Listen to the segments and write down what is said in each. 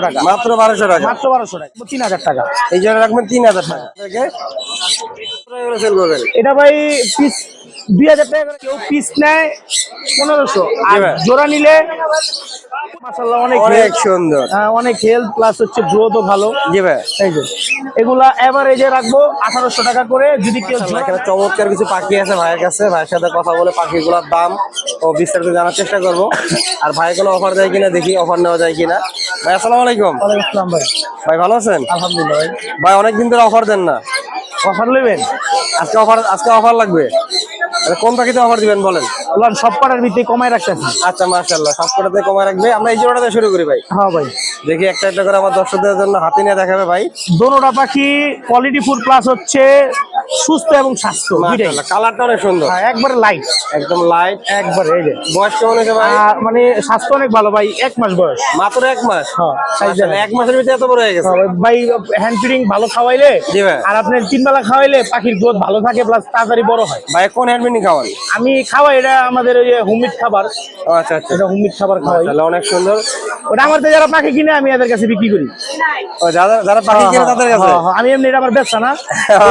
টাকা, মাত্র 1200 টাকা, মাত্র 1200 টাকা, 3000 টাকা। এই জন্য রাখবেন 3000 টাকা থেকে সেল করবেন। এটা ভাই পিস 2000 টাকা করে, কেউ পিস নেয় 1500, আর জোড়া নিলে মাশাআল্লাহ অনেক সুন্দর, অনেক হেলথ প্লাস হচ্ছে গ্রোথও ভালো। জি ভাই, এই যে এগুলা এভারেজে রাখবো 1800 টাকা করে। যদি কেউ এখানে চমৎকার কিছু পাখি আছে ভাইয়ের কাছে, ভাইয়ের সাথে কথা বলে পাখিগুলোর দাম ও বিস্তারিত জানার চেষ্টা করবো। আর ভাই কোনো অফার দেয় কিনা দেখি, অফার নেওয়া যায় কিনা। ভাই আসসালামু আলাইকুম। ওয়ালাইকুম আসসালাম ভাই। ভাই ভালো আছেন? আলহামদুলিল্লাহ ভাই। ভাই অনেকদিন ধরে অফার দেন না, অফার নেবেন? আজকে অফার লাগবে। কোন পাখিতে অফার দিবেন বলেন? বললাম সব পাড়ার ভিতরে কমায় রাখতেছি। আচ্ছা মাশাআল্লাহ, সবকটাতে কমায় রাখবে। আমরা এই জোড়াটা শুরু করি ভাই। হ্যাঁ ভাই, দেখি একটা একটা করে আমার দর্শকদের জন্য হাতে নিয়ে দেখাবে ভাই। দোনোটা পাখি কোয়ালিটি ফুড প্লাস হচ্ছে সুস্থ এবং স্বাস্থ্য। মাশাআল্লাহ, কালারটা অনেক সুন্দর, একবারে লাইট, একদম লাইট, একবারে। এই যে বয়স কেমন হয়েছে ভাই? মানে স্বাস্থ্য অনেক ভালো ভাই, 1 মাস বয়স, মাত্র 1 মাস। হ্যাঁ, মাশাআল্লাহ, 1 মাসের ভিতরে এত বড় হয়ে গেছে ভাই। হ্যান্ড ফিডিং ভালো খাওয়াইলে, জি ভাই, আর আপনার 3 বেলা খাওয়াইলে পাখির গ্রোথ ভালো থাকে প্লাস তাড়াতাড়ি বড় হয়। ভাই কোন হ্যান্ড ফিডিং খাওয়ান? আমি খাওয়াই, এটা আমাদের ওই যে হোমমেড খাবার। আচ্ছা আচ্ছা, এটা হোমমেড খাবার খাওয়াই। তাহলে অনেক সুন্দর। ওটা আমাদের যারা পাখি কিনে আমি এদের কাছে বিক্রি করি। ও যারা পাখি কিনে তাদের কাছে? আমি এমনি এটা আমার ব্যবসা না,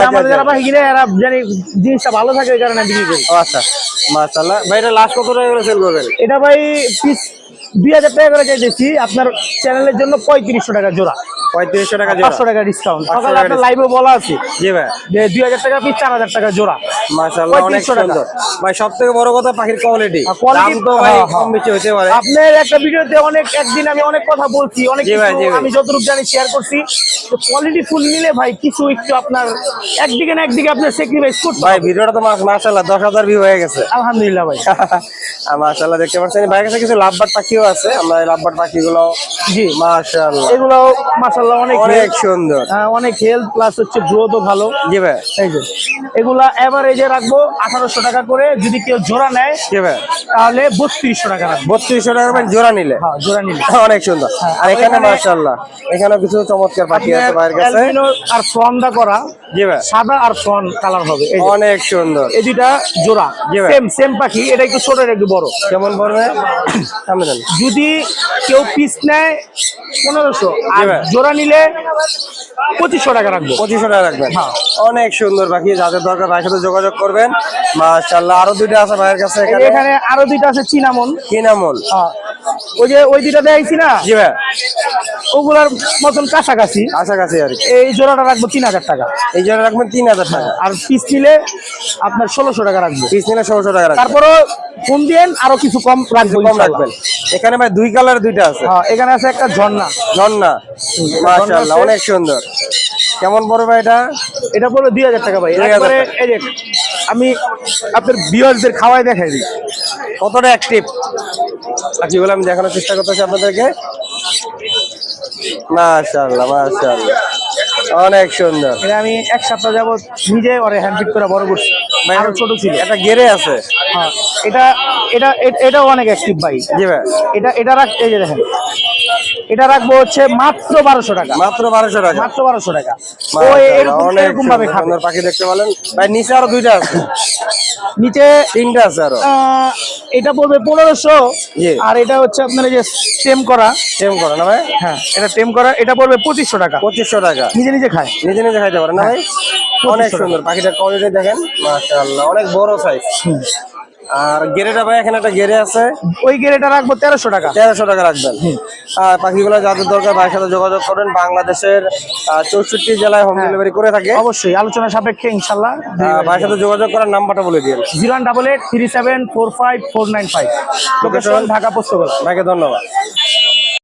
আমাদের যারা পাখি কিনে এরা জানি জিনিসটা ভালো থাকে, এই কারণে বিক্রি করি। আচ্ছা মাশাআল্লাহ। ভাই এটা লাস্ট কত টাকা করে সেল করবেন? এটা ভাই পিস 2000 টাকা করে চাইতেছি। আপনার চ্যানেলের জন্য 3500 টাকা জোড়া। 3500 টাকা জোড়া, 500 টাকা ডিসকাউন্ট। সকালে আপনার লাইভে বলা আছে জি ভাই, যে 2000 টাকা পিস 4000 টাকা জোড়া। মাশাআল্লাহ অনেক সুন্দর ভাই। সবথেকে বড় কথা পাখির কোয়ালিটি, দাম তো ভাই কম বেশি হতে পারে। আপনার একটা ভিডিওতে একদিন আমি অনেক কথা বলছি, অনেক কিছু আমি যতটুকু জানি শেয়ার করছি। তো কোয়ালিটি ফুল নিলে ভাই কিছু একটু আপনার একদিকে না একদিকে আপনার স্যাক্রিফাইস করতে ভাই। ভিডিওটা তো মাশাআল্লাহ 10,000 ভিউ হয়ে গেছে, আলহামদুলিল্লাহ ভাই। মাশাআল্লাহ দেখতে পাচ্ছেন ভাইয়ের কাছে কিছু লাভবাট পাখিও আছে। আমরা এই লাভবাট পাখিগুলো, জি মাশাআল্লাহ, এগুলো মাশাআল্লাহ অনেক সুন্দর, অনেক হেলথ প্লাস হচ্ছে গ্রোথও ভালো। জি ভাই, এই যে এগুলা এভারেজে রাখবো 1800 টাকা করে। যদি কেউ জোড়া নেয়, জি ভাই, তাহলে 3200 টাকা রাখবো। 3200 টাকা মানে জোড়া নিলে? হ্যাঁ, জোড়া নিলে অনেক সুন্দর। আর এখানে মাশাআল্লাহ এখানে কিছু চমৎকার পাখি আছে ভাইয়ের কাছে। অ্যালবিনো আর ফ্রনদা করা, জি ভাই, সাদা আর ফ্রন কালার হবে। এই যে অনেক সুন্দর, এই দুইটা জোড়া, জি ভাই, সেম পাখি। এটা একটু ছোট, এটা একটু বড়। কেমন পড়বে? সামনে দেন। যদি কেউ পিস নেয় 1500, আর জোড়া নিলে 2500 টাকা রাখবো। 2500 টাকা রাখবেন। হ্যাঁ, অনেক সুন্দর পাখি, যাদের দরকার ভাইয়ের সাথে যোগাযোগ করবেন। মাশাআল্লাহ, আরো দুইটা আছে ভাইয়ের কাছে। এখানে আরো দুইটা আছে চিনামন। কিনামল, ওই যে ওই দুইটা দেখাইছি না, জি ভাই, ওগুলার মতন কাছাকাছি কাছাকাছি আর কি। এই জোড়াটা রাখবো 3000 টাকা। এই জন্য রাখবেন 3000 টাকা। আর পিস নিলে আপনার 1600 টাকা রাখবো। পিস নিলে 1600 টাকা রাখবেন। তারপরও ফোন দিয়েন, আরো কিছু কম রাখবো, কম রাখবেন। এখানে ভাই দুই কালারের দুইটা আছে। এখানে আছে একটা ঝর্ণা। ঝর্ণা, মাশাআল্লাহ অনেক সুন্দর। কেমন পড়বে এটা? এটা পড়বে 2000 টাকা ভাই। একবারে এই যে আমি আপনার ভিউয়ারদের খাওয়াই দেখাই দিই কতটা অ্যাক্টিভ পাখিগুলো, আমি দেখানোর চেষ্টা করতেছি আপনাদেরকে। মাশাআল্লাহ মাশাআল্লাহ অনেক সুন্দর। এটা আমি 1 সপ্তাহ যাবত নিজে ওরে হ্যান্ড পিক করে বড় করছি। আরো ছোট ছিল। এটা গেরে আছে। হ্যাঁ, এটাও অনেক অ্যাক্টিভ ভাই। জি ভাই, এটা রাখ, এই যে দেখেন, এটা রাখবো হচ্ছে মাত্র 1200 টাকা। মাত্র 1200 টাকা, মাত্র 1200 টাকা। এরকম ভাবে সুন্দর পাখি দেখতে পেলেন ভাই। নিচে আরো দুইটা আছে, নিচে 3টা আছে আরো। এটা পড়বে 1500, আর এটা হচ্ছে আপনার এই যে টেম করা না ভাই? হ্যাঁ, এটা টেম করা, এটা পড়বে 2500 টাকা। 2500 টাকা, নিজে খায়, নিজে খাইতে পারে না ভাই? অনেক সুন্দর পাখিটার কোয়ালিটি দেখেন, মাশাআল্লাহ অনেক বড় সাইজ। আর গেরেটা ভাই, এখানে একটা গেরে আছে, ওই গেরেটা রাখবো 1300 টাকা। 1300 টাকা রাখবেন। আর পাখিগুলো যাদের দরকার ভাইয়ের সাথে যোগাযোগ করেন। বাংলাদেশের 64 জেলায় হোম ডেলিভারি করে থাকে। অবশ্যই আলোচনা সাপেক্ষে ইনশাল্লাহ। ভাইয়ের সাথে যোগাযোগ করার নাম্বারটা বলে দিন। 0188374545। লোকেশন ঢাকা পোস্তগোলা। ভাইকে ধন্যবাদ।